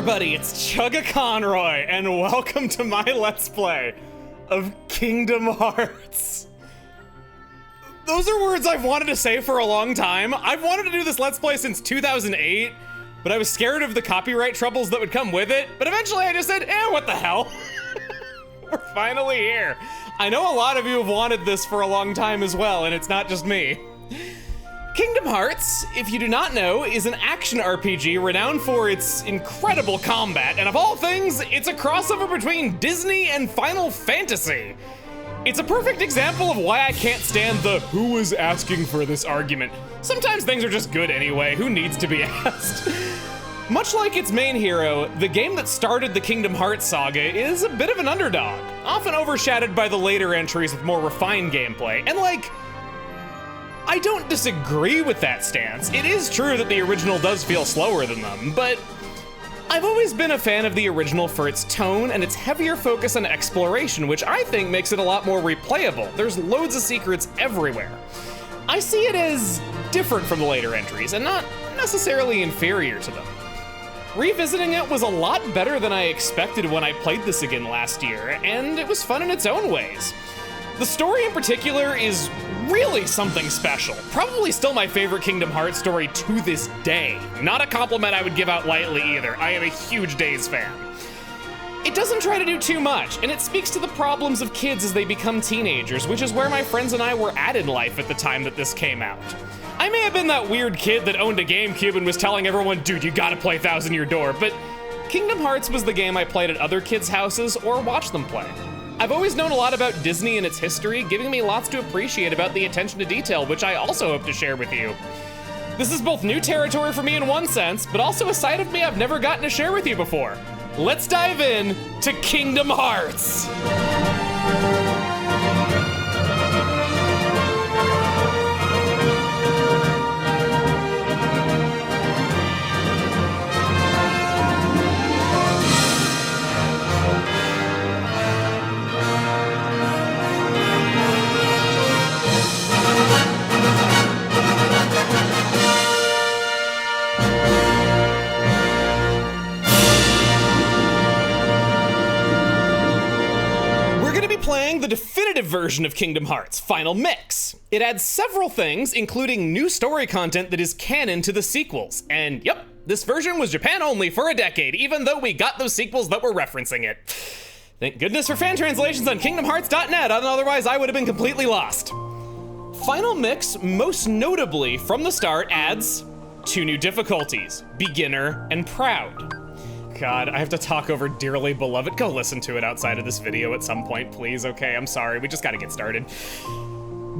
everybody, it's Chugga Conroy, and welcome to my Let's Play of Kingdom Hearts. Those are words I've wanted to say for a long time. I've wanted to do this Let's Play since 2008, but I was scared of the copyright troubles that would come with it, but eventually I just said, what the hell? We're finally here. I know a lot of you have wanted this for a long time as well, and it's not just me. Kingdom Hearts, if you do not know, is an action RPG renowned for its incredible combat, and of all things, it's a crossover between Disney and Final Fantasy. It's a perfect example of why I can't stand the "who was asking for this" argument. Sometimes things are just good anyway, who needs to be asked? Much like its main hero, the game that started the Kingdom Hearts saga is a bit of an underdog, often overshadowed by the later entries with more refined gameplay, and I don't disagree with that stance. It is true that the original does feel slower than them, but I've always been a fan of the original for its tone and its heavier focus on exploration, which I think makes it a lot more replayable. There's loads of secrets everywhere. I see it as different from the later entries and not necessarily inferior to them. Revisiting it was a lot better than I expected when I played this again last year, and it was fun in its own ways. The story in particular is really something special. Probably still my favorite Kingdom Hearts story to this day. Not a compliment I would give out lightly either. I am a huge Days fan. It doesn't try to do too much, and it speaks to the problems of kids as they become teenagers, which is where my friends and I were at in life at the time that this came out. I may have been that weird kid that owned a GameCube and was telling everyone, dude, you gotta play Thousand Year Door, but Kingdom Hearts was the game I played at other kids' houses or watched them play. I've always known a lot about Disney and its history, giving me lots to appreciate about the attention to detail, which I also hope to share with you. This is both new territory for me in one sense, but also a side of me I've never gotten to share with you before. Let's dive in to Kingdom Hearts. Playing the definitive version of Kingdom Hearts, Final Mix. It adds several things, including new story content that is canon to the sequels. And yep, this version was Japan only for a decade, even though we got those sequels that were referencing it. Thank goodness for fan translations on KingdomHearts.net, otherwise I would have been completely lost. Final Mix, most notably from the start, adds 2 new difficulties, Beginner and Proud. God, I have to talk over Dearly Beloved. Go listen to it outside of this video at some point, please. Okay, I'm sorry, we just gotta get started.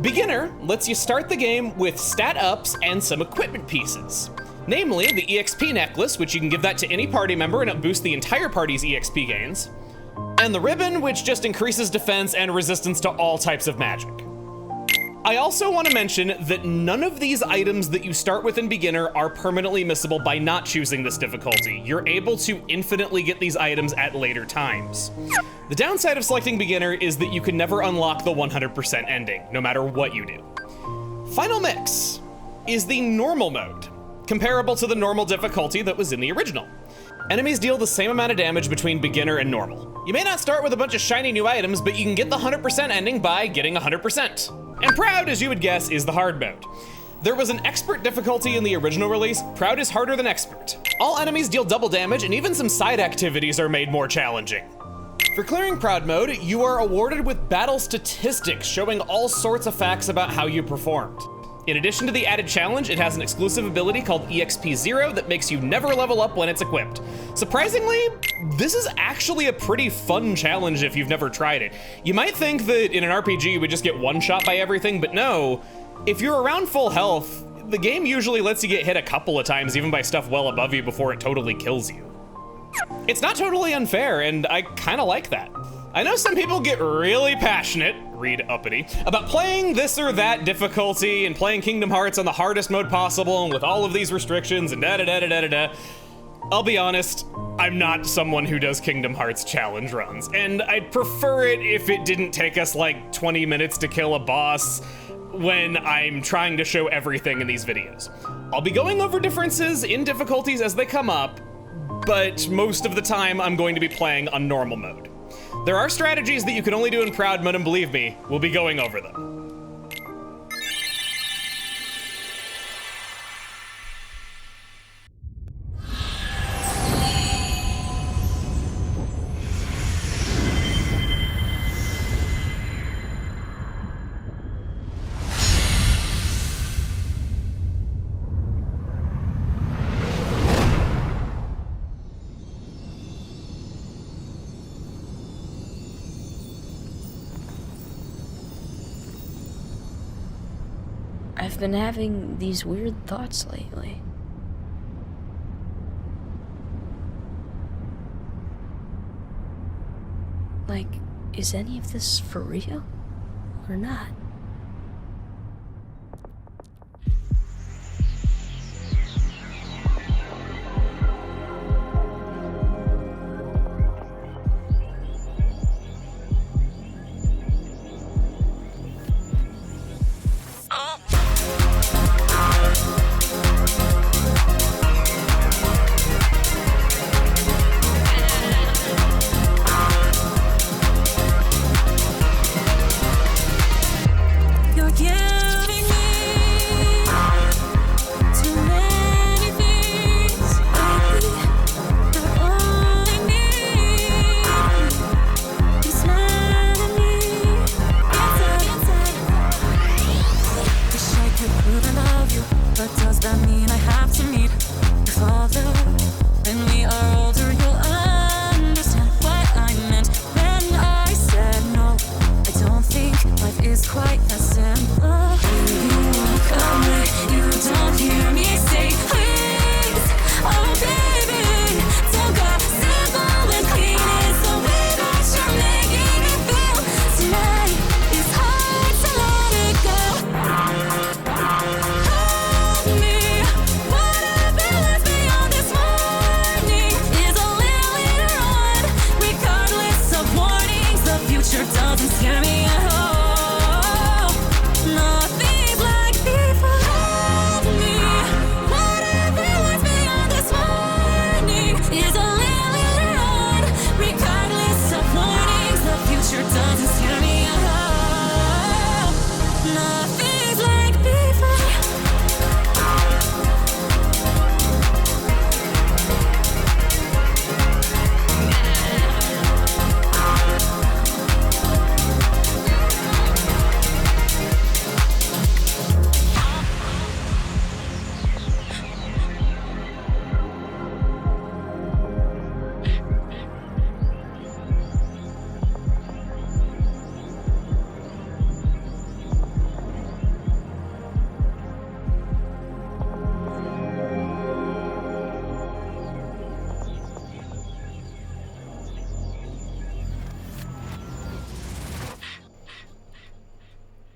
Beginner lets you start the game with stat ups and some equipment pieces. Namely, the EXP necklace, which you can give that to any party member and it boosts the entire party's EXP gains. And the ribbon, which just increases defense and resistance to all types of magic. I also want to mention that none of these items that you start with in Beginner are permanently missable by not choosing this difficulty. You're able to infinitely get these items at later times. The downside of selecting Beginner is that you can never unlock the 100% ending, no matter what you do. Final Mix is the normal mode, comparable to the normal difficulty that was in the original. Enemies deal the same amount of damage between Beginner and Normal. You may not start with a bunch of shiny new items, but you can get the 100% ending by getting 100%. And Proud, as you would guess, is the hard mode. There was an Expert difficulty in the original release. Proud is harder than Expert. All enemies deal double damage, and even some side activities are made more challenging. For clearing Proud mode, you are awarded with battle statistics showing all sorts of facts about how you performed. In addition to the added challenge, it has an exclusive ability called EXP0 that makes you never level up when it's equipped. Surprisingly, this is actually a pretty fun challenge if you've never tried it. You might think that in an RPG you would just get one shot by everything, but no. If you're around full health, the game usually lets you get hit a couple of times, even by stuff well above you, before it totally kills you. It's not totally unfair, and I kinda like that. I know some people get really passionate, read uppity, about playing this or that difficulty and playing Kingdom Hearts on the hardest mode possible and with all of these restrictions and da-da-da-da-da-da. I'll be honest, I'm not someone who does Kingdom Hearts challenge runs, and I'd prefer it if it didn't take us like 20 minutes to kill a boss when I'm trying to show everything in these videos. I'll be going over differences in difficulties as they come up, but most of the time I'm going to be playing on normal mode. There are strategies that you can only do in proud mode, and believe me, we'll be going over them. I've been having these weird thoughts lately. Like, is any of this for real or not?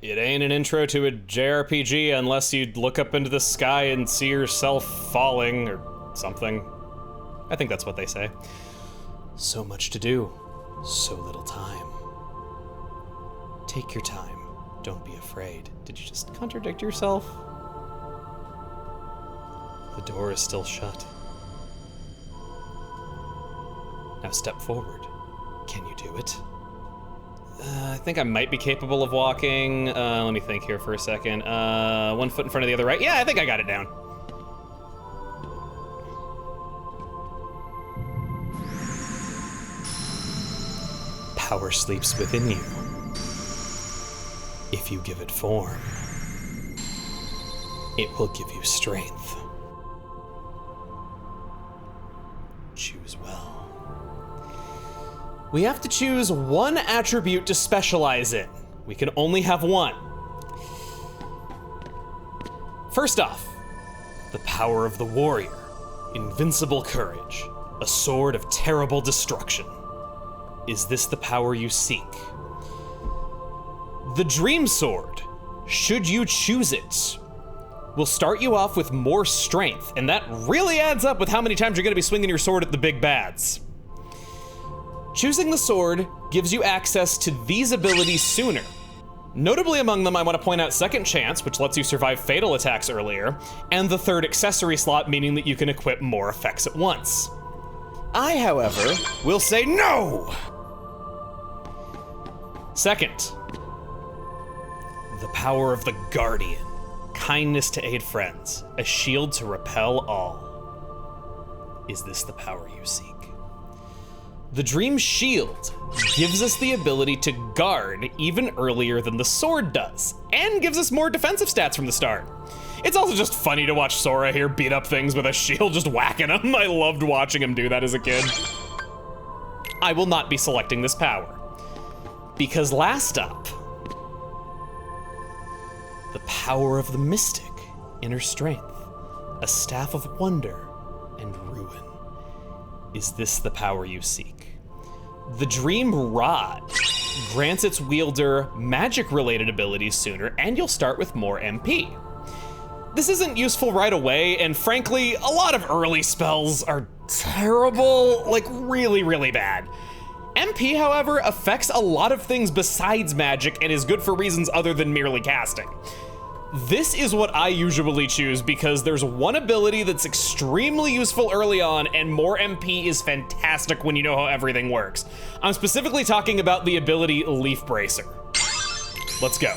It ain't an intro to a JRPG unless you look up into the sky and see yourself falling or something. I think that's what they say. So much to do, so little time. Take your time, don't be afraid. Did you just contradict yourself? The door is still shut. Now step forward. Can you do it? I think I might be capable of walking. Let me think here for a second. 1 foot in front of the other, right? Yeah, I think I got it down. Power sleeps within you. If you give it form, it will give you strength. Choose well. We have to choose one attribute to specialize in. We can only have one. First off, the power of the warrior. Invincible courage. A sword of terrible destruction. Is this the power you seek? The Dream Sword, should you choose it, will start you off with more strength, and that really adds up with how many times you're gonna be swinging your sword at the big bads. Choosing the sword gives you access to these abilities sooner. Notably among them, I want to point out Second Chance, which lets you survive fatal attacks earlier, and the third accessory slot, meaning that you can equip more effects at once. I, however, will say no! Second, the power of the Guardian. Kindness to aid friends, a shield to repel all. Is this the power you seek? The Dream Shield gives us the ability to guard even earlier than the sword does, and gives us more defensive stats from the start. It's also just funny to watch Sora here beat up things with a shield, just whacking them. I loved watching him do that as a kid. I will not be selecting this power, because last up, the power of the Mystic, inner strength, a staff of wonder and ruin. Is this the power you seek? The Dream Rod grants its wielder magic-related abilities sooner, and you'll start with more MP. This isn't useful right away, and frankly, a lot of early spells are terrible, like really, really bad. MP, however, affects a lot of things besides magic and is good for reasons other than merely casting. This is what I usually choose because there's one ability that's extremely useful early on, and more MP is fantastic when you know how everything works. I'm specifically talking about the ability Leaf Bracer. Let's go.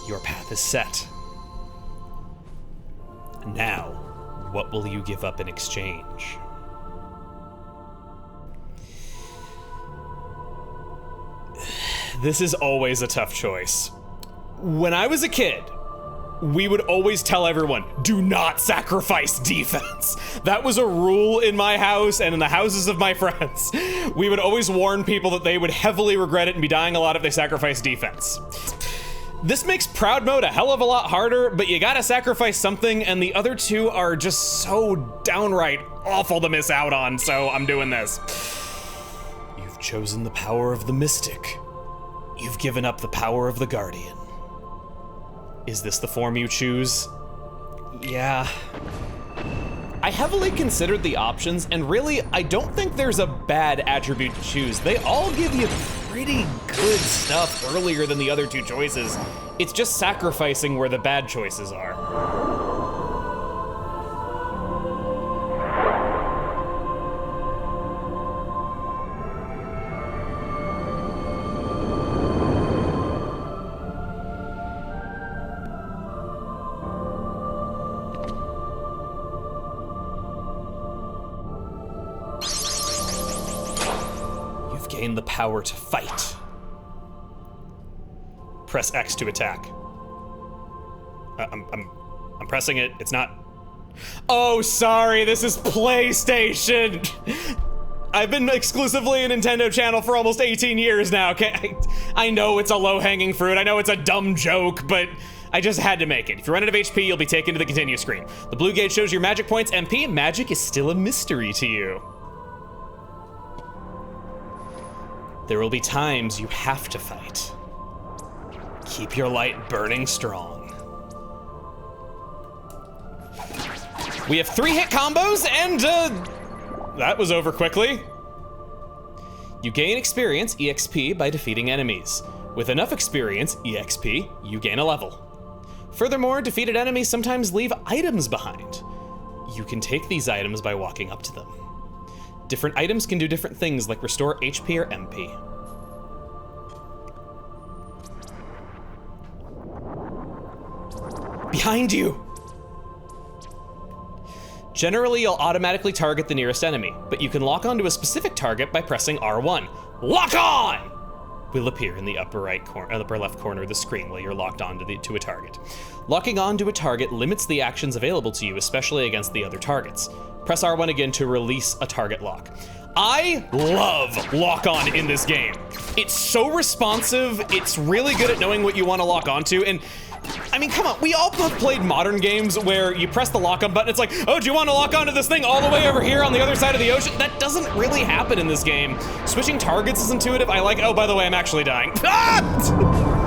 Your path is set. Now, what will you give up in exchange? This is always a tough choice. When I was a kid, we would always tell everyone, do not sacrifice defense. That was a rule in my house and in the houses of my friends. We would always warn people that they would heavily regret it and be dying a lot if they sacrificed defense. This makes Proud Mode a hell of a lot harder, but you gotta sacrifice something, and the other two are just so downright awful to miss out on, so I'm doing this. You've chosen the power of the Mystic. You've given up the power of the Guardian. Is this the form you choose? Yeah. I heavily considered the options, and really, I don't think there's a bad attribute to choose. They all give you pretty good stuff earlier than the other two choices. It's just sacrificing where the bad choices are. Gain the power to fight. Press X to attack. I'm pressing it. It's not. Oh, sorry. This is PlayStation. I've been exclusively a Nintendo channel for almost 18 years now. Okay, I know it's a low-hanging fruit. I know it's a dumb joke, but I just had to make it. If you run out of HP, you'll be taken to the continue screen. The blue gauge shows your magic points. MP. Magic is still a mystery to you. There will be times you have to fight. Keep your light burning strong. We have 3-hit combos, and that was over quickly. You gain experience, EXP, by defeating enemies. With enough experience, EXP, you gain a level. Furthermore, defeated enemies sometimes leave items behind. You can take these items by walking up to them. Different items can do different things, like restore HP or MP. Behind you! Generally, you'll automatically target the nearest enemy, but you can lock onto a specific target by pressing R1. Lock on! Will appear in the upper left corner of the screen while you're locked onto to a target. Locking onto a target limits the actions available to you, especially against the other targets. Press R1 again to release a target lock. I love lock on in this game. It's so responsive, it's really good at knowing what you want to lock onto, and I mean, come on, we all have played modern games where you press the lock on button, it's like, oh, do you want to lock onto this thing all the way over here on the other side of the ocean? That doesn't really happen in this game. Switching targets is intuitive. I like, oh, by the way, I'm actually dying. Ah!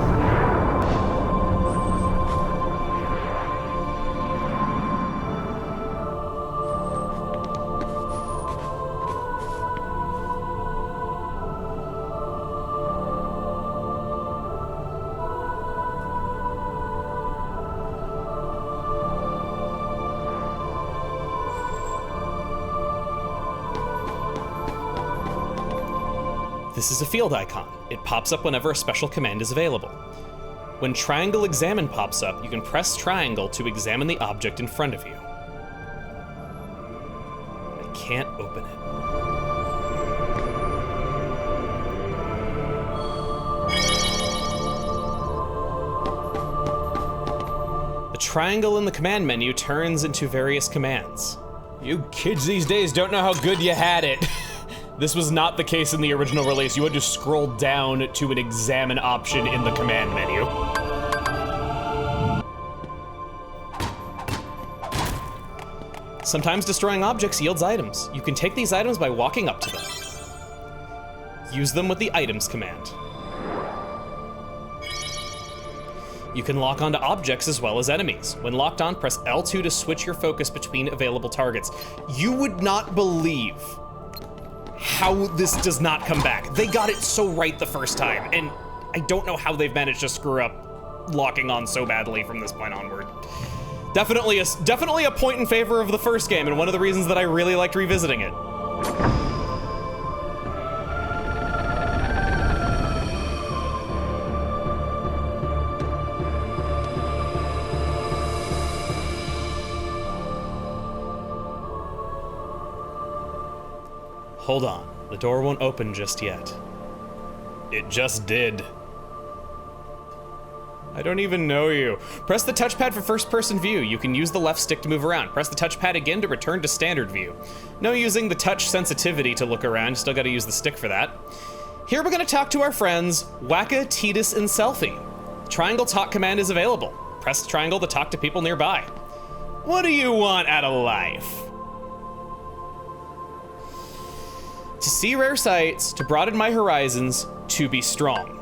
This is a field icon. It pops up whenever a special command is available. When triangle examine pops up, you can press triangle to examine the object in front of you. I can't open it. The triangle in the command menu turns into various commands. You kids these days don't know how good you had it. This was not the case in the original release. You had to scroll down to an examine option in the command menu. Sometimes destroying objects yields items. You can take these items by walking up to them. Use them with the items command. You can lock onto objects as well as enemies. When locked on, press L2 to switch your focus between available targets. You would not believe how this does not come back. They got it so right the first time, and I don't know how they've managed to screw up locking on so badly from this point onward. Definitely a point in favor of the first game, and one of the reasons that I really liked revisiting it. Hold on, the door won't open just yet. It just did. I don't even know you. Press the touchpad for first-person view. You can use the left stick to move around. Press the touchpad again to return to standard view. No using the touch sensitivity to look around, still gotta use the stick for that. Here we're gonna talk to our friends, Wacka, Titus, and Selfie. Triangle talk command is available. Press triangle to talk to people nearby. What do you want out of life? To see rare sights, to broaden my horizons, to be strong.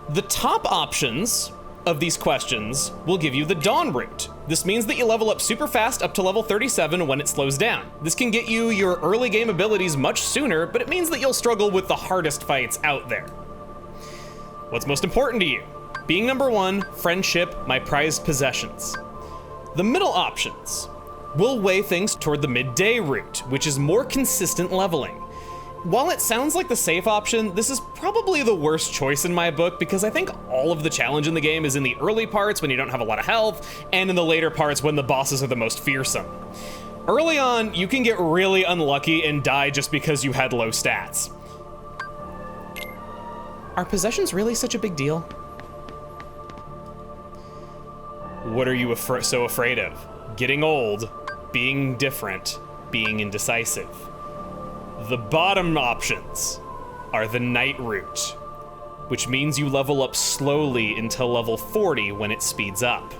The top options of these questions will give you the Dawn route. This means that you level up super fast up to level 37 when it slows down. This can get you your early game abilities much sooner, but it means that you'll struggle with the hardest fights out there. What's most important to you? Being number one, friendship, my prized possessions. The middle options will weigh things toward the midday route, which is more consistent leveling. While it sounds like the safe option, this is probably the worst choice in my book because I think all of the challenge in the game is in the early parts when you don't have a lot of health, and in the later parts when the bosses are the most fearsome. Early on, you can get really unlucky and die just because you had low stats. Are possessions really such a big deal? What are you so afraid of? Getting old, being different, being indecisive. The bottom options are the night route, which means you level up slowly until level 40 when it speeds up.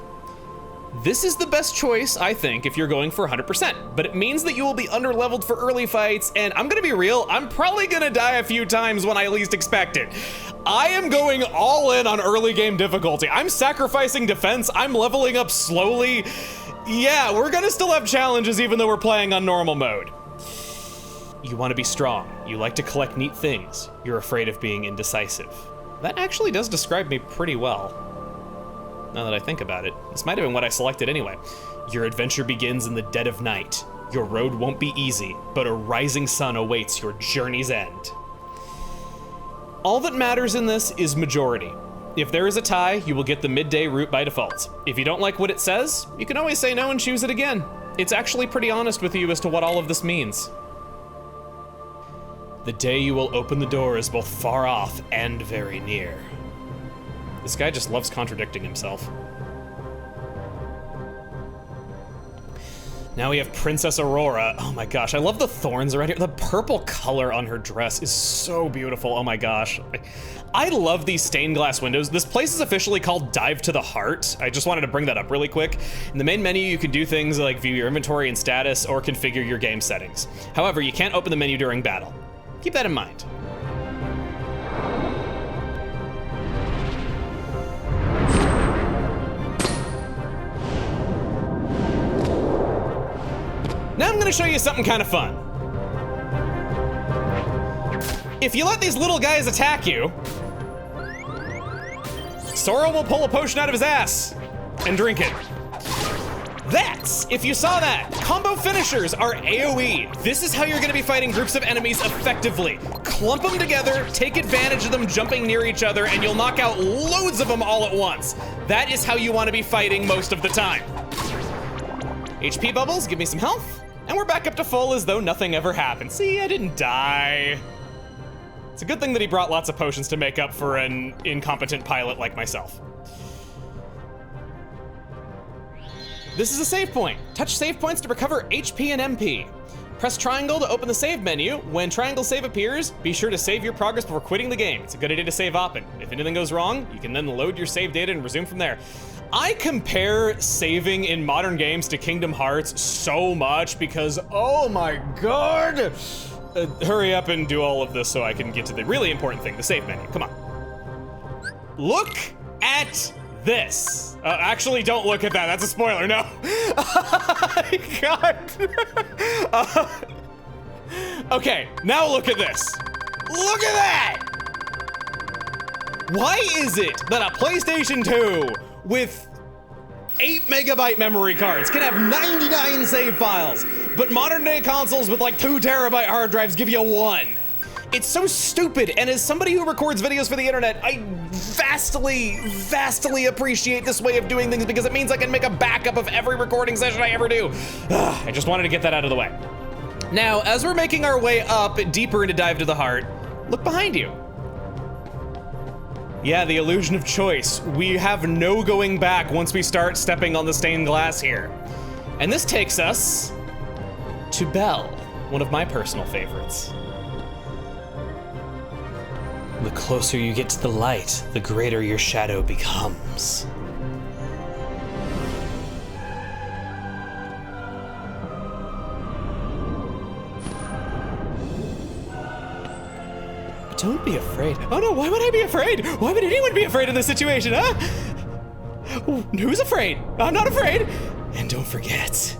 This is the best choice, I think, if you're going for 100%, but it means that you will be underleveled for early fights, and I'm gonna be real, I'm probably gonna die a few times when I least expect it. I am going all in on early game difficulty. I'm sacrificing defense, I'm leveling up slowly. Yeah, we're gonna still have challenges even though we're playing on normal mode. You want to be strong. You like to collect neat things. You're afraid of being indecisive. That actually does describe me pretty well, now that I think about it. This might have been what I selected anyway. Your adventure begins in the dead of night. Your road won't be easy, but a rising sun awaits your journey's end. All that matters in this is majority. If there is a tie, you will get the midday route by default. If you don't like what it says, you can always say no and choose it again. It's actually pretty honest with you as to what all of this means. The day you will open the door is both far off and very near. This guy just loves contradicting himself. Now we have Princess Aurora. Oh my gosh, I love the thorns around here. The purple color on her dress is so beautiful. Oh my gosh. I love these stained glass windows. This place is officially called Dive to the Heart. I just wanted to bring that up really quick. In the main menu, you can do things like view your inventory and status or configure your game settings. However, you can't open the menu during battle. Keep that in mind. Now I'm gonna show you something kind of fun. If you let these little guys attack you, Sora will pull a potion out of his ass and drink it. That's, if you saw that, combo finishers are AoE. This is how you're gonna be fighting groups of enemies effectively. Clump them together, take advantage of them jumping near each other, and you'll knock out loads of them all at once. That is how you wanna be fighting most of the time. HP bubbles, give me some health, and we're back up to full as though nothing ever happened. See, I didn't die. It's a good thing that he brought lots of potions to make up for an incompetent pilot like myself. This is a save point. Touch save points to recover HP and MP. Press triangle to open the save menu. When triangle save appears, be sure to save your progress before quitting the game. It's a good idea to save often. If anything goes wrong, you can then load your save data and resume from there. I compare saving in modern games to Kingdom Hearts so much because, oh my God. Hurry up and do all of this so I can get to the really important thing, the save menu. Come on. Look at this. Actually, don't look at that. That's a spoiler. No. God. Okay, now look at this. Look at that. Why is it that a PlayStation 2 with 8 megabyte memory cards can have 99 save files, but modern day consoles with like 2 terabyte hard drives give you 1? It's so stupid, and as somebody who records videos for the internet, I vastly appreciate this way of doing things because it means I can make a backup of every recording session I ever do. I just wanted to get that out of the way. Now, as we're making our way up deeper into Dive to the Heart, look behind you. Yeah, the illusion of choice. We have no going back once we start stepping on the stained glass here. And this takes us to Belle, one of my personal favorites. The closer you get to the light, the greater your shadow becomes. But don't be afraid. Oh no, why would I be afraid? Why would anyone be afraid in this situation, huh? Who's afraid? I'm not afraid. And don't forget.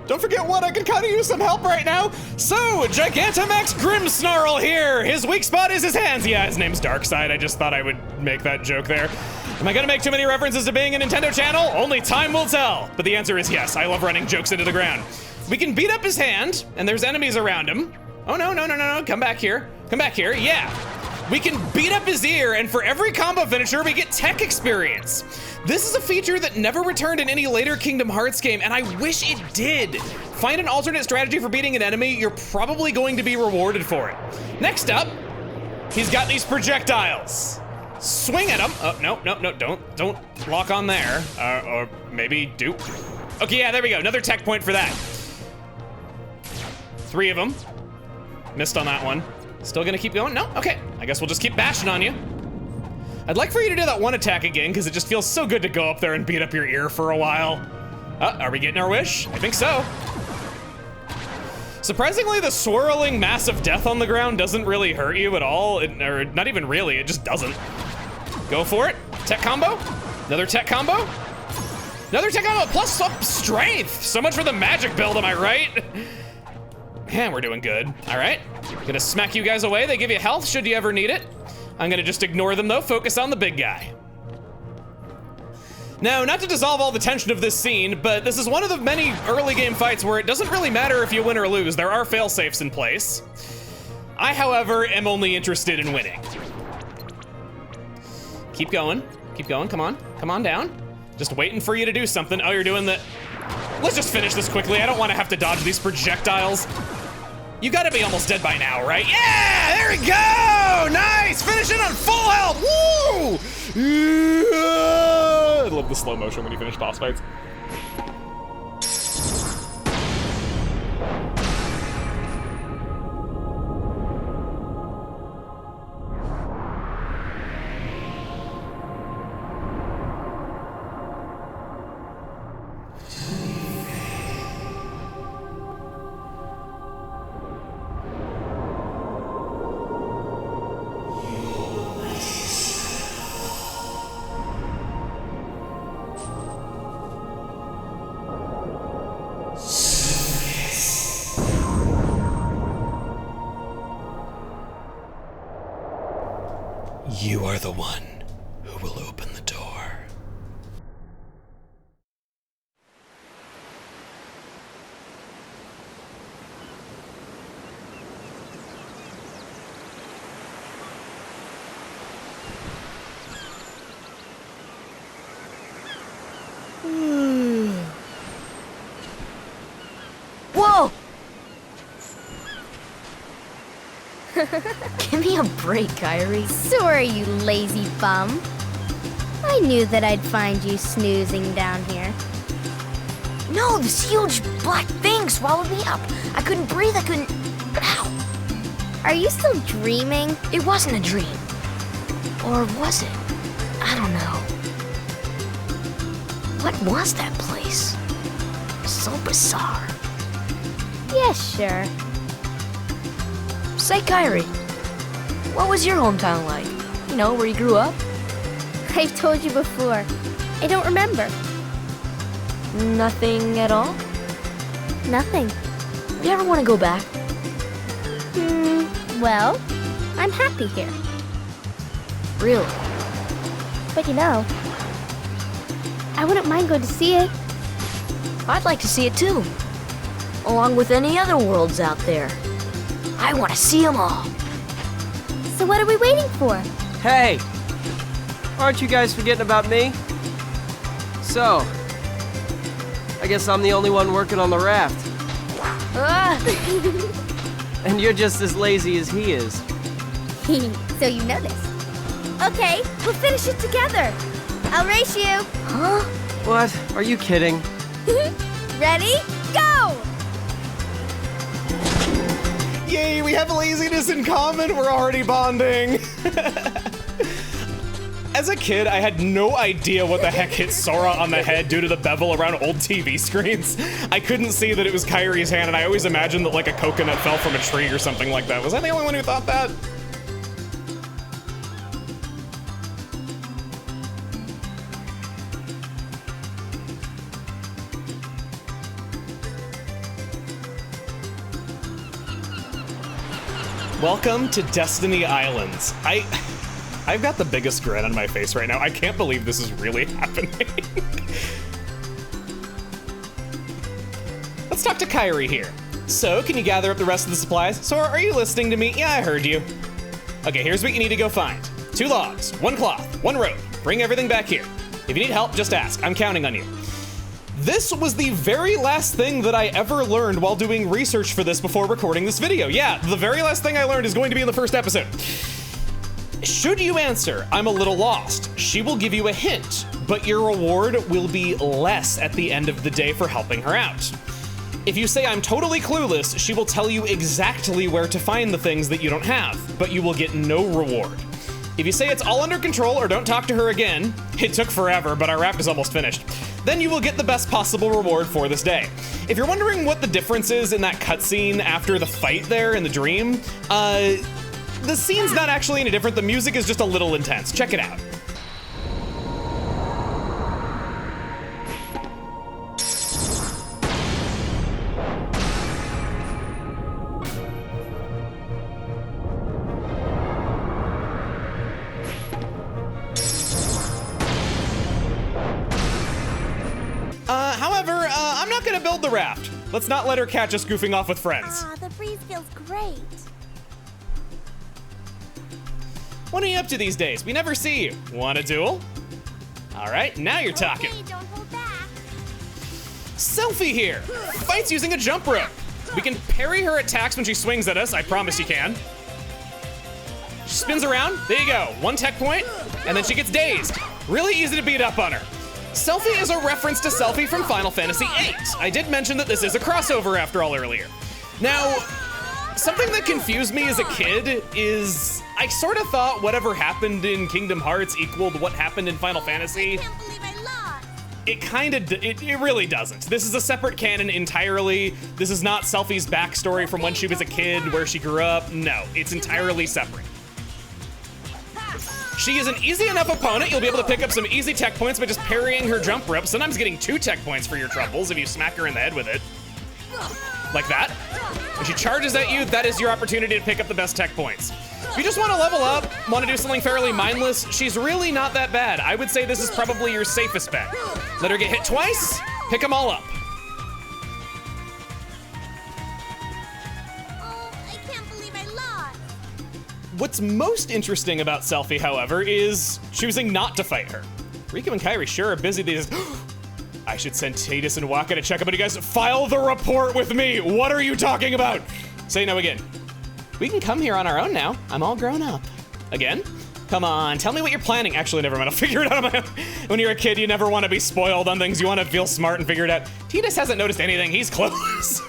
Don't forget what, I could kind of use some help right now. So, Gigantamax Grimmsnarl here. His weak spot is his hands. Yeah, his name's Darkseid. I just thought I would make that joke there. Am I gonna make too many references to being a Nintendo channel? Only time will tell. But the answer is yes, I love running jokes into the ground. We can beat up his hand, and there's enemies around him. Oh no, come back here. Come back here, yeah. We can beat up his ear, and for every combo finisher, we get tech experience. This is a feature that never returned in any later Kingdom Hearts game, and I wish it did. Find an alternate strategy for beating an enemy, you're probably going to be rewarded for it. Next up, he's got these projectiles. Swing at them. Oh, no, don't lock on there. Or maybe do. Okay, yeah, there we go, another tech point for that. 3 of them. Missed on that one. Still gonna keep going? No? Okay, I guess we'll just keep bashing on you. I'd like for you to do that one attack again, because it just feels so good to go up there and beat up your ear for a while. Are we getting our wish? I think so. Surprisingly, the swirling mass of death on the ground doesn't really hurt you at all, or not even really, it just doesn't. Go for it. Tech combo. Another tech combo. Another tech combo plus up strength. So much for the magic build, am I right? Man, we're doing good. All right, gonna smack you guys away. They give you health should you ever need it. I'm gonna just ignore them though, focus on the big guy. Now, not to dissolve all the tension of this scene, but this is one of the many early game fights where it doesn't really matter if you win or lose. There are fail-safes in place. I, however, am only interested in winning. Keep going, come on down. Just waiting for you to do something. Oh, you're doing the... Let's just finish this quickly. I don't want to have to dodge these projectiles. You gotta be almost dead by now, right? Yeah, there we go! Nice, finish it on full health, woo! I love the slow motion when you finish boss fights. You are the one who will open the door. Whoa! Give me a break, Kyrie. Sorry, you lazy bum. I knew that I'd find you snoozing down here. No, this huge black thing swallowed me up. I couldn't breathe, I couldn't... Ow! Are you still dreaming? It wasn't a dream. Or was it? I don't know. What was that place? So bizarre. Yeah, sure. Say, Kyrie, what was your hometown like? You know, where you grew up? I've told you before. I don't remember. Nothing at all? Nothing. You ever want to go back? Well, I'm happy here. Really? But you know, I wouldn't mind going to see it. I'd like to see it too. Along with any other worlds out there. I want to see them all. So what are we waiting for? Hey! Aren't you guys forgetting about me? So, I guess I'm the only one working on the raft. And you're just as lazy as he is. So you know this. Okay, we'll finish it together. I'll race you. Huh? What? Are you kidding? Ready? Go! Yay, we have laziness in common. We're already bonding. As a kid, I had no idea what the heck hit Sora on the head due to the bevel around old TV screens. I couldn't see that it was Kyrie's hand, and I always imagined that like a coconut fell from a tree or something like that. Was I the only one who thought that? Welcome to Destiny Islands. I've got the biggest grin on my face right now. I can't believe this is really happening. Let's talk to Kyrie here. So, can you gather up the rest of the supplies? Sora, are you listening to me? Yeah, I heard you. Okay, here's what you need to go find. 2 logs, 1 cloth, 1 rope. Bring everything back here. If you need help, just ask. I'm counting on you. This was the very last thing that I ever learned while doing research for this before recording this video. Yeah, the very last thing I learned is going to be in the first episode. Should you answer, I'm a little lost, she will give you a hint, but your reward will be less at the end of the day for helping her out. If you say I'm totally clueless, she will tell you exactly where to find the things that you don't have, but you will get no reward. If you say it's all under control or don't talk to her again, it took forever, but our raft is almost finished, then you will get the best possible reward for this day. If you're wondering what the difference is in that cutscene after the fight there in the dream, the scene's not actually any different. The music is just a little intense. Check it out. However, I'm not gonna build the raft. Let's not let her catch us goofing off with friends. The breeze feels great. What are you up to these days? We never see you. Want a duel? All right, now you're talking. Okay, don't hold back. Selfie here. Fights using a jump rope. We can parry her attacks when she swings at us. I promise you can. She spins around. There you go. 1 tech point, and then she gets dazed. Really easy to beat up on her. Selfie is a reference to Selfie from Final Fantasy VIII. I did mention that this is a crossover after all earlier. Now, something that confused me as a kid is I sort of thought whatever happened in Kingdom Hearts equaled what happened in Final Fantasy. I can't believe I lost. It really doesn't. This is a separate canon entirely. This is not Selfie's backstory from when she was a kid, where she grew up. No, it's entirely separate. She is an easy enough opponent. You'll be able to pick up some easy tech points by just parrying her jump rope, sometimes getting 2 tech points for your troubles if you smack her in the head with it. like that. When she charges at you, that is your opportunity to pick up the best tech points. If you just want to level up, want to do something fairly mindless, she's really not that bad. I would say this is probably your safest bet. Let her get hit twice, pick them all up. Oh, I can't believe I lost. What's most interesting about Selphie, however, is choosing not to fight her. Riku and Kairi sure are busy these days. I should send Tidus and Waka to check up on you guys. File the report with me. What are you talking about? Say no again. We can come here on our own now. I'm all grown up. Again? Come on, tell me what you're planning. Actually, never mind, I'll figure it out on my own. When you're a kid, you never want to be spoiled on things. You want to feel smart and figure it out. Tidus hasn't noticed anything, he's close.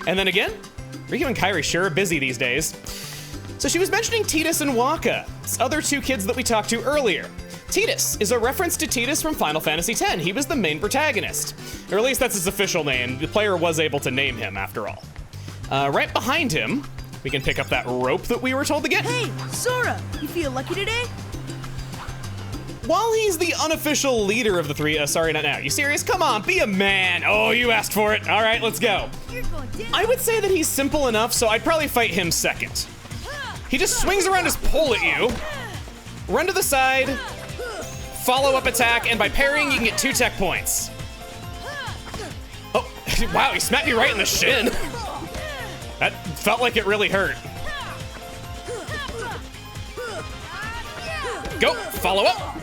And then again, Riku and Kairi sure are busy these days. So she was mentioning Tidus and Waka, other two kids that we talked to earlier. Tidus is a reference to Tidus from Final Fantasy X. He was the main protagonist. Or at least that's his official name. The player was able to name him after all. Right behind him, we can pick up that rope that we were told to get. Hey, Sora, you feel lucky today? While he's the unofficial leader of the three, sorry, not now. You serious? Come on, be a man. Oh, you asked for it. All right, let's go. You're going down. I would say that he's simple enough, so I'd probably fight him second. He just swings around his pole at you, run to the side, follow-up attack, and by parrying, you can get 2 tech points. Oh, wow, he smacked me right in the shin. That felt like it really hurt. Go, follow up.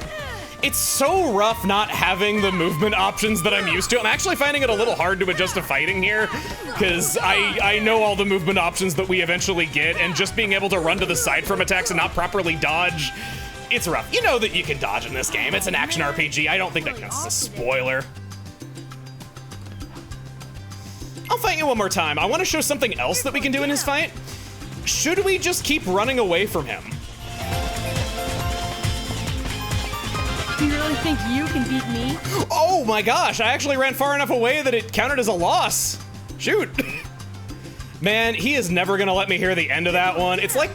It's so rough not having the movement options that I'm used to. I'm actually finding it a little hard to adjust to fighting here, because I know all the movement options that we eventually get, and just being able to run to the side from attacks and not properly dodge, it's rough. You know that you can dodge in this game. It's an action RPG. I don't think that counts as a spoiler. I'll fight you one more time. I want to show something else that we can do in his fight. Should we just keep running away from him? Do you really think you can beat me? Oh my gosh, I actually ran far enough away that it counted as a loss. Shoot. Man, he is never gonna let me hear the end of that one. It's like,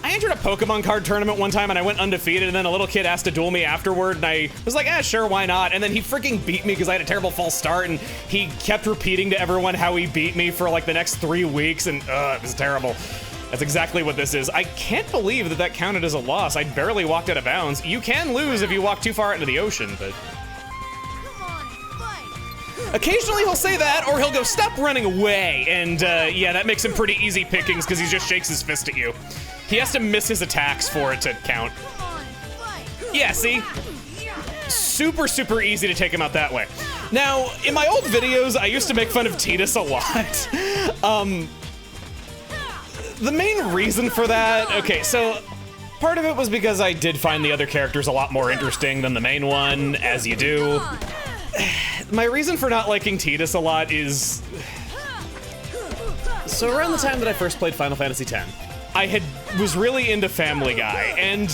I entered a Pokemon card tournament one time and I went undefeated, and then a little kid asked to duel me afterward, and I was like, sure, why not? And then he freaking beat me because I had a terrible false start, and he kept repeating to everyone how he beat me for like the next 3 weeks, and it was terrible. That's exactly what this is. I can't believe that that counted as a loss. I barely walked out of bounds. You can lose if you walk too far into the ocean, but... Come on, fight. Occasionally he'll say that, or he'll go, stop running away, and yeah, that makes him pretty easy pickings because he just shakes his fist at you. He has to miss his attacks for it to count. Come on, fight. Yeah, see? Super, super easy to take him out that way. Now, in my old videos, I used to make fun of Tidus a lot. The main reason for that, okay, so part of it was because I did find the other characters a lot more interesting than the main one, as you do. My reason for not liking Tidus a lot is... So around the time that I first played Final Fantasy X, I was really into Family Guy, and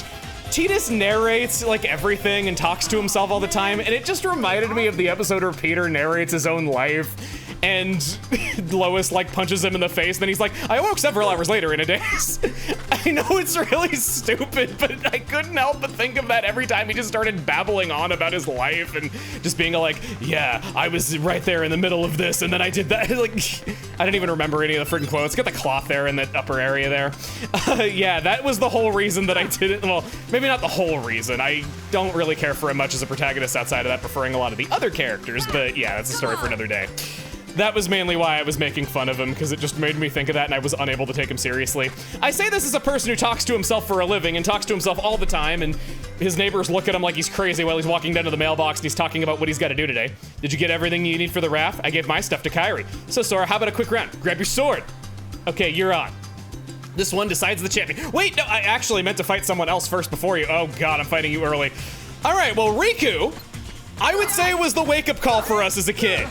Tidus narrates like everything and talks to himself all the time, and it just reminded me of the episode where Peter narrates his own life, and Lois like punches him in the face, then he's like, I awoke several hours later in a daze. I know it's really stupid, but I couldn't help but think of that every time he just started babbling on about his life and just being like, yeah, I was right there in the middle of this, and then I did that. Like, I don't even remember any of the freaking quotes. Got the cloth there in that upper area there. Yeah, that was the whole reason that I didn't, well, maybe not the whole reason. I don't really care for him much as a protagonist outside of that, preferring a lot of the other characters, but yeah, that's a story for another day. That was mainly why I was making fun of him, because it just made me think of that and I was unable to take him seriously. I say this as a person who talks to himself for a living and talks to himself all the time, and his neighbors look at him like he's crazy while he's walking down to the mailbox and he's talking about what he's got to do today. Did you get everything you need for the raft? I gave my stuff to Kairi. So Sora, how about a quick round? Grab your sword. Okay, you're on. This one decides the champion. Wait, no, I actually meant to fight someone else first before you. Oh God, I'm fighting you early. All right, well, Riku, I would say was the wake-up call for us as a kid.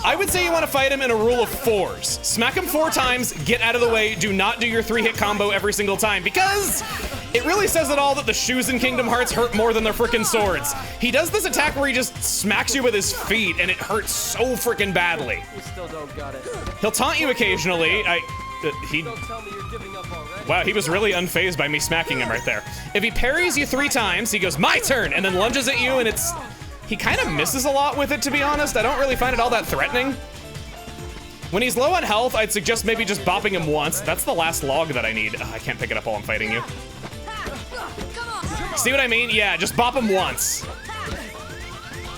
I would say you want to fight him in a rule of 4s. Smack him 4 times, get out of the way, do not do your 3-hit combo every single time, because it really says it all that the shoes in Kingdom Hearts hurt more than their frickin' swords. He does this attack where he just smacks you with his feet, and it hurts so frickin' badly. You still don't got it. He'll taunt you occasionally. Don't tell me you're giving up already. Wow, he was really unfazed by me smacking him right there. If he parries you 3 times, he goes, my turn, and then lunges at you, and he kind of misses a lot with it, to be honest. I don't really find it all that threatening. When he's low on health, I'd suggest maybe just bopping him once. That's the last log that I need. I can't pick it up while I'm fighting you. See what I mean? Yeah, just bop him once.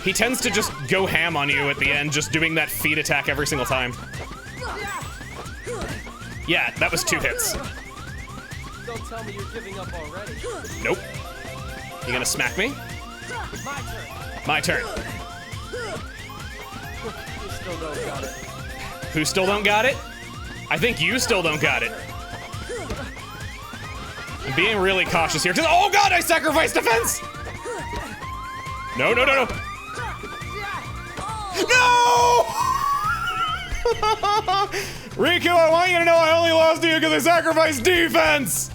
He tends to just go ham on you at the end, just doing that feet attack every single time. Yeah, that was 2 hits. Don't tell me you're giving up already. Nope. You gonna smack me? My turn. My turn. You still don't got it. Who still don't got it? I think you still don't got it. I'm being really cautious here, because oh god, I sacrificed defense! No, no, no, no. No! Riku, I want you to know I only lost to you because I sacrificed defense!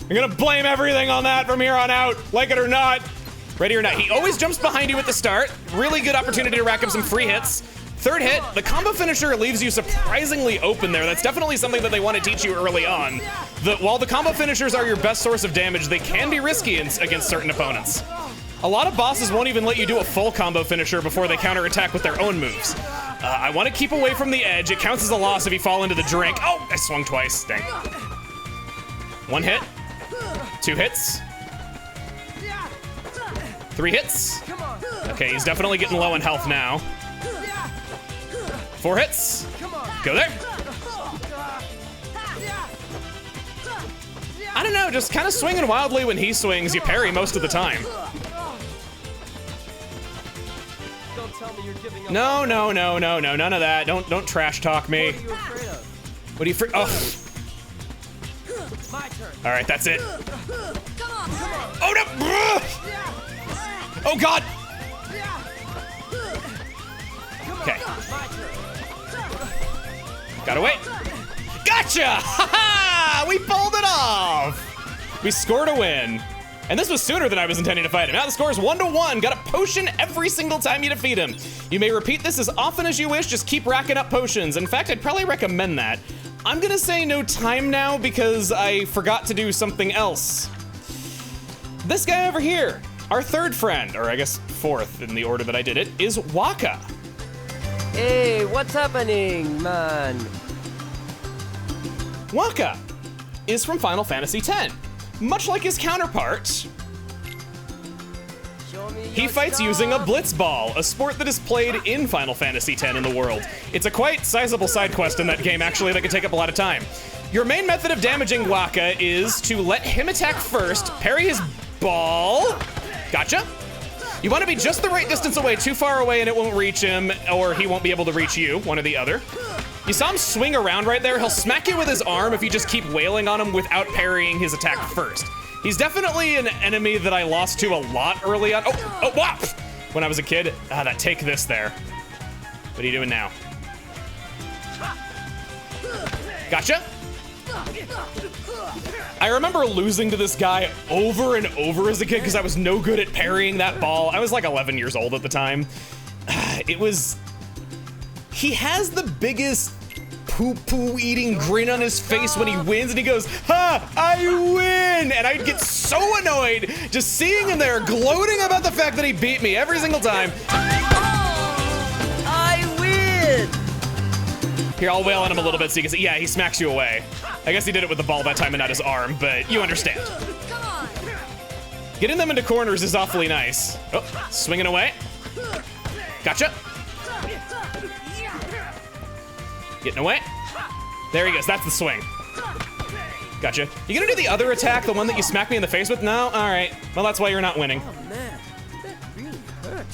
I'm gonna blame everything on that from here on out, like it or not. Ready or not. He always jumps behind you at the start. Really good opportunity to rack up some free hits. 3rd hit, the combo finisher leaves you surprisingly open there. That's definitely something that they want to teach you early on. While the combo finishers are your best source of damage, they can be risky against certain opponents. A lot of bosses won't even let you do a full combo finisher before they counterattack with their own moves. I want to keep away from the edge. It counts as a loss if you fall into the drink. Oh, I swung twice, dang. 1 hit, 2 hits, 3 hits. Okay, he's definitely getting low in health now. 4 hits. Go there. I don't know, just kind of swinging wildly when he swings. You parry most of the time. Don't tell me you're giving up. No, no, no, no, no, none of that. Don't trash talk me. What are you afraid of? What are you afraid? Oh. My turn. All right, that's it. Oh no! Oh god! Okay. Gotta wait. Gotcha! Ha-ha! We pulled it off! We scored a win. And this was sooner than I was intending to fight him. Now the score is 1-1. Got a potion every single time you defeat him. You may repeat this as often as you wish. Just keep racking up potions. In fact, I'd probably recommend that. I'm gonna say no time now because I forgot to do something else. This guy over here, our 3rd friend, or I guess 4th in the order that I did it, is Waka. Hey, what's happening, man? Waka is from Final Fantasy X. Much like his counterpart, Show me he your fights stuff. using a blitzball, a sport that is played in Final Fantasy X in the world. It's a quite sizable side quest in that game, actually, that could take up a lot of time. Your main method of damaging Waka is to let him attack first, parry his ball. Gotcha. You want to be just the right distance away, too far away and it won't reach him, or he won't be able to reach you, one or the other. You saw him swing around right there. He'll smack you with his arm if you just keep wailing on him without parrying his attack first. He's definitely an enemy that I lost to a lot early on. Oh, whop! When I was a kid. Ah, that take this there. What are you doing now? Gotcha. I remember losing to this guy over and over as a kid because I was no good at parrying that ball. I was like 11 years old at the time. He has the biggest poo-poo eating grin on his face when he wins and he goes, ha, I win! And I'd get so annoyed just seeing him there gloating about the fact that he beat me every single time. I win! Here, I'll wail on him a little bit so you can see. Yeah, he smacks you away. I guess he did it with the ball that time and not his arm, but you understand. Getting them into corners is awfully nice. Oh, swinging away. Gotcha. Getting away. There he goes, that's the swing. Gotcha. You gonna do the other attack, the one that you smacked me in the face with? No? All right. Well, that's why you're not winning. Oh man, that really hurt.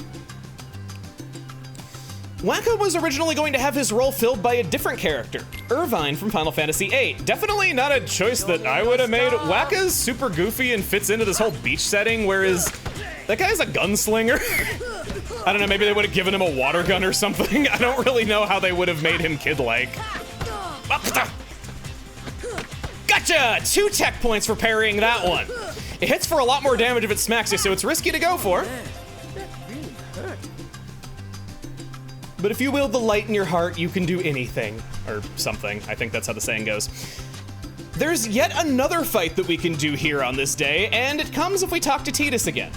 Waka was originally going to have his role filled by a different character, Irvine from Final Fantasy VIII. Definitely not a choice that I would have made. Waka's super goofy and fits into this whole beach setting, whereas that guy's a gunslinger. I don't know, maybe they would have given him a water gun or something. I don't really know how they would have made him kid-like. Gotcha! 2 tech points for parrying that one. It hits for a lot more damage if it smacks you, so it's risky to go for. But if you wield the light in your heart, you can do anything. Or something. I think that's how the saying goes. There's yet another fight that we can do here on this day, and it comes if we talk to Tidus again.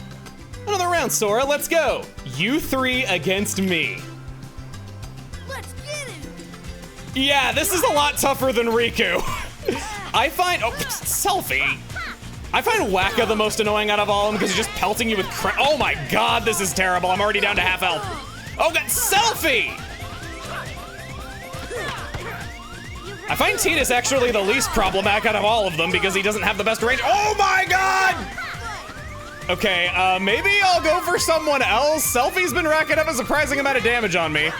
Another round, Sora, let's go. You 3 against me. Let's get it! Yeah, this is a lot tougher than Riku. I find, Selfie. I find Waka the most annoying out of all of them because he's just pelting you with oh my god, this is terrible. I'm already down to half health. Oh god, Selfie! I find Tidus actually the least problematic out of all of them because he doesn't have the best range. Oh my god! Okay, maybe I'll go for someone else. Selfie's been racking up a surprising amount of damage on me.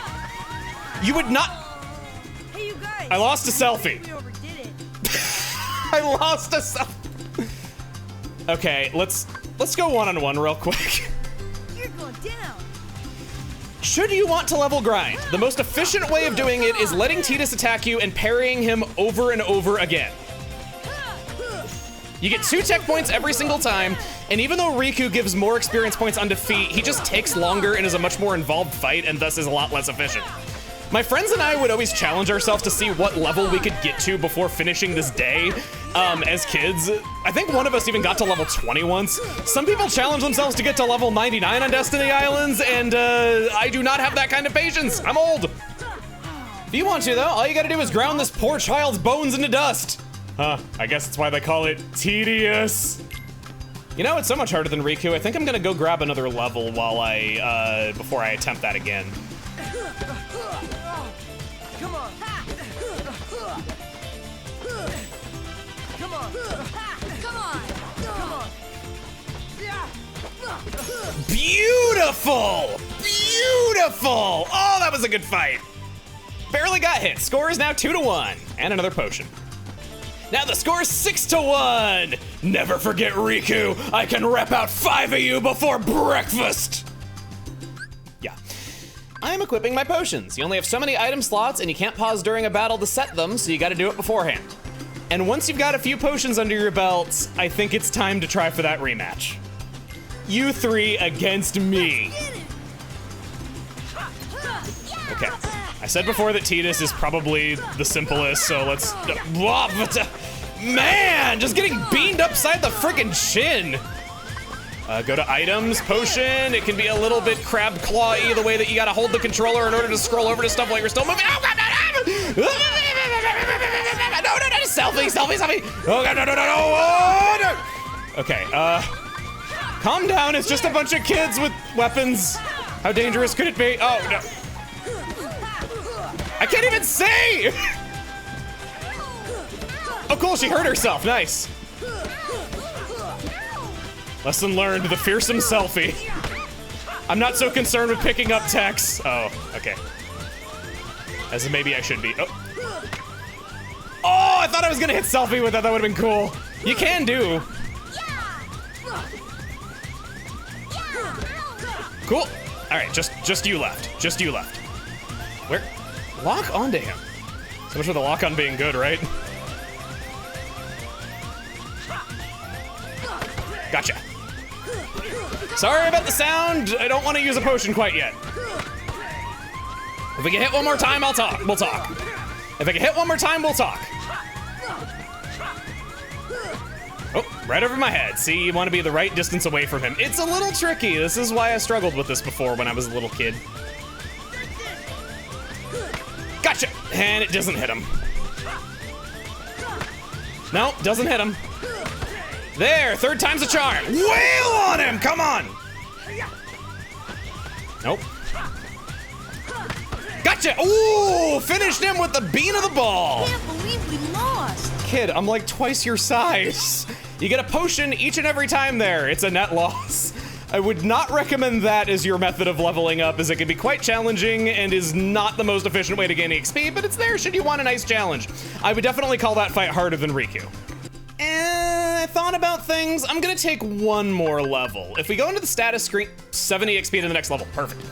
You would not... Hey, you guys. I lost a Selfie. You overdid it. I lost a Selfie. Okay, let's go one-on-one real quick. You're going down. Should you want to level grind, the most efficient way of doing it is letting Tidus attack you and parrying him over and over again. You get 2 tech points every single time, and even though Riku gives more experience points on defeat, he just takes longer and is a much more involved fight and thus is a lot less efficient. My friends and I would always challenge ourselves to see what level we could get to before finishing this day as kids. I think one of us even got to level 20 once. Some people challenge themselves to get to level 99 on Destiny Islands, and I do not have that kind of patience. I'm old. If you want to, though, all you gotta do is ground this poor child's bones into dust. I guess that's why they call it tedious. You know, it's so much harder than Riku. I think I'm gonna go grab another level while before I attempt that again. Come on. Come on. Beautiful! Beautiful! Oh, that was a good fight. Barely got hit. Score is now 2-1. And another potion. Now the score is 6-1. Never forget, Riku. I can rep out 5 of you before breakfast. Yeah. I am equipping my potions. You only have so many item slots and you can't pause during a battle to set them, so you gotta do it beforehand. And once you've got a few potions under your belt, I think it's time to try for that rematch. You 3 against me. Okay. I said before that Tidus is probably the simplest, so let's... Man, just getting beamed upside the frickin' chin. Go to items, potion. It can be a little bit crab claw-y the way that you gotta hold the controller in order to scroll over to stuff while you're still moving. Oh god, no, selfie. Oh god, no. Oh, no. Okay, calm down. It's just a bunch of kids with weapons. How dangerous could it be? Oh no. I can't even see! Oh cool, she hurt herself, nice. Lesson learned, the fearsome selfie. I'm not so concerned with picking up techs. Oh, okay. As maybe I should be. Oh, I thought I was gonna hit selfie with that, that would've been cool. You can do. Cool. All right, just you left, Where? Lock onto him. So much for the lock on being good, right? Gotcha. Sorry about the sound. I don't want to use a potion quite yet. If we get hit one more time, we'll talk. If I get hit one more time, we'll talk. Oh, right over my head. See, you want to be the right distance away from him. It's a little tricky. This is why I struggled with this before when I was a little kid. Gotcha! And it doesn't hit him. No, doesn't hit him. There, 3rd time's a charm. Wail on him, come on! Nope. Gotcha! Ooh, finished him with the bean of the ball. I can't believe we lost. Kid, I'm like twice your size. You get a potion each and every time there. It's a net loss. I would not recommend that as your method of leveling up, as it can be quite challenging and is not the most efficient way to gain XP, but it's there should you want a nice challenge. I would definitely call that fight harder than Riku. And I thought about things. I'm gonna take one more level. If we go into the status screen, 70 XP to the next level, perfect.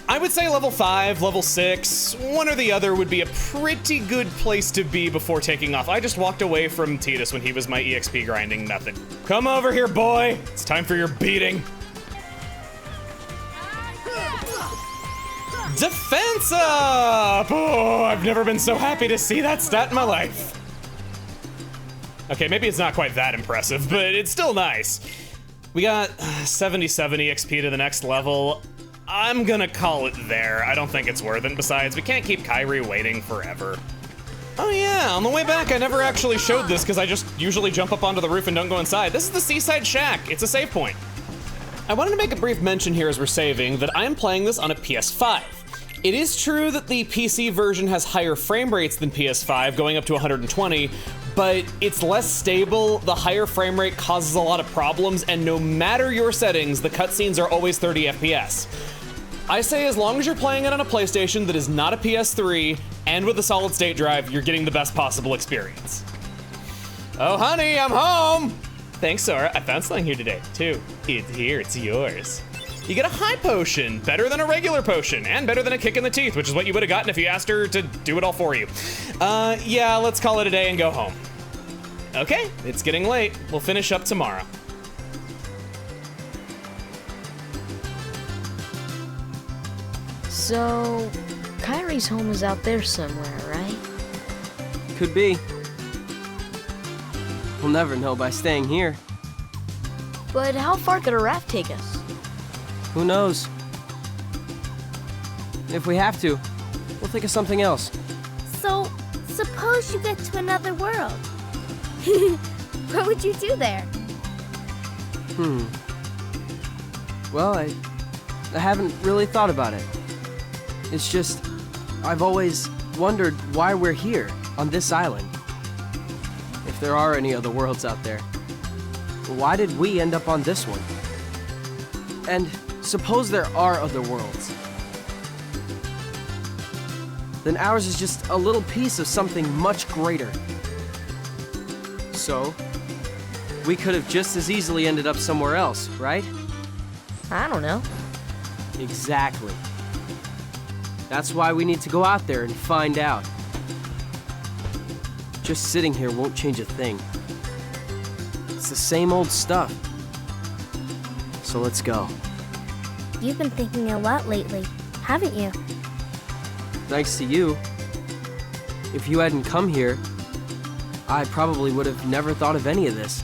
I would say level 5, level 6, one or the other would be a pretty good place to be before taking off. I just walked away from Tidus when he was my EXP grinding method. Come over here, boy. It's time for your beating. Defense up! Oh, I've never been so happy to see that stat in my life. Okay, maybe it's not quite that impressive, but it's still nice. We got 70 XP to the next level. I'm gonna call it there. I don't think it's worth it. Besides, we can't keep Kyrie waiting forever. Oh yeah, on the way back I never actually showed this because I just usually jump up onto the roof and don't go inside. This is the Seaside Shack. It's a save point. I wanted to make a brief mention here as we're saving that I'm playing this on a PS5. It is true that the PC version has higher frame rates than PS5, going up to 120, but it's less stable, the higher frame rate causes a lot of problems, and no matter your settings, the cutscenes are always 30 FPS. I say as long as you're playing it on a PlayStation that is not a PS3, and with a solid state drive, you're getting the best possible experience. Oh honey, I'm home! Thanks, Sora. I found something here today, too. It's here, it's yours. You get a high potion, better than a regular potion, and better than a kick in the teeth, which is what you would have gotten if you asked her to do it all for you. Yeah, let's call it a day and go home. Okay, it's getting late. We'll finish up tomorrow. So, Kyrie's home is out there somewhere, right? Could be. We'll never know by staying here. But how far could a raft take us? Who knows? If we have to, we'll think of something else. So, suppose you get to another world. What would you do there? Well, I haven't really thought about it. It's just, I've always wondered why we're here, on this island. If there are any other worlds out there. Why did we end up on this one? And suppose there are other worlds. Then ours is just a little piece of something much greater. So, we could have just as easily ended up somewhere else, right? I don't know. Exactly. That's why we need to go out there and find out. Just sitting here won't change a thing. It's the same old stuff. So let's go. You've been thinking a lot lately, haven't you? Thanks to you. If you hadn't come here, I probably would have never thought of any of this.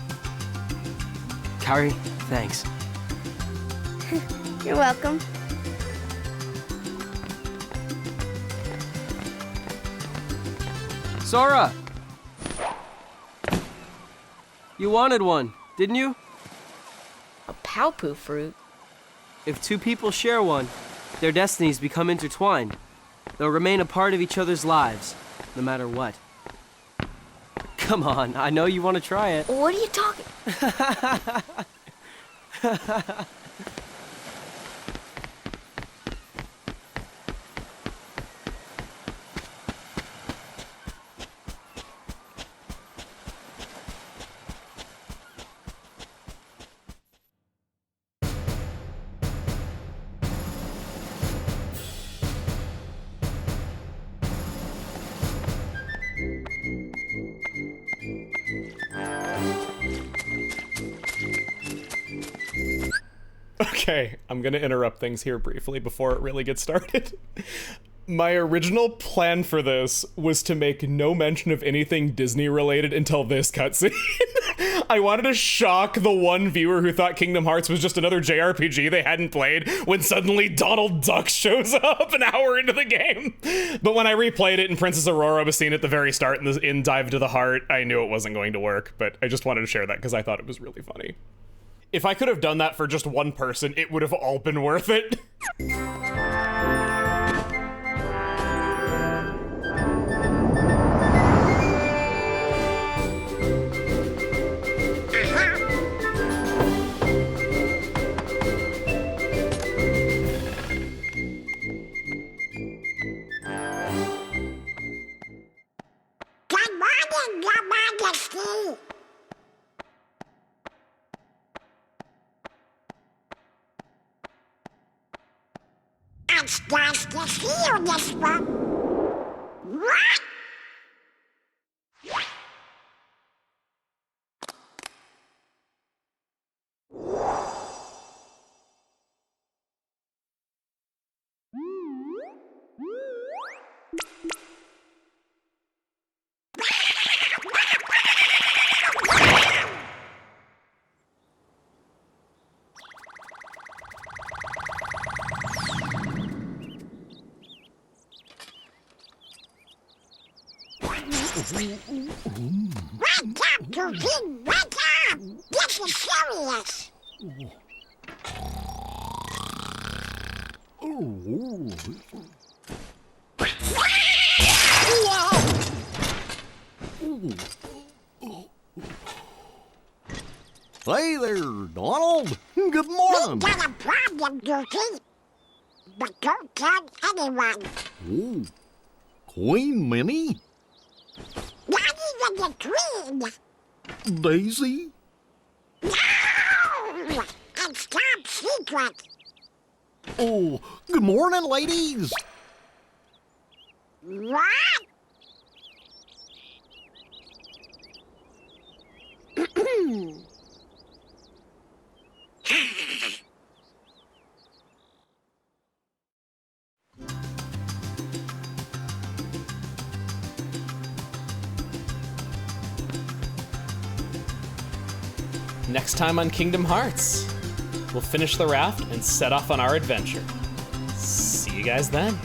Kyrie, thanks. You're welcome. Sora! You wanted one, didn't you? A Palpu fruit? If two people share one, their destinies become intertwined. They'll remain a part of each other's lives, no matter what. Come on, I know you want to try it. What are you talking? Okay, I'm gonna interrupt things here briefly before it really gets started. My original plan for this was to make no mention of anything Disney related until this cutscene. I wanted to shock the one viewer who thought Kingdom Hearts was just another JRPG they hadn't played when suddenly Donald Duck shows up an hour into the game. But when I replayed it and Princess Aurora was seen at the very start in Dive to the Heart, I knew it wasn't going to work, but I just wanted to share that because I thought it was really funny. If I could have done that for just one person, it would have all been worth it. Good morning, Your Majesty. It's nice to see you this one. What? Wake up, Goofy! Wake up! This is serious! Hey there, Donald. Good We morning. got a problem, Goofy. But don't tell anyone. Oh, Queen Minnie? Not even the Queen. Daisy? No! It's top secret. Oh, good morning, ladies. What? Next time on Kingdom Hearts, we'll finish the raft and set off on our adventure. See you guys then.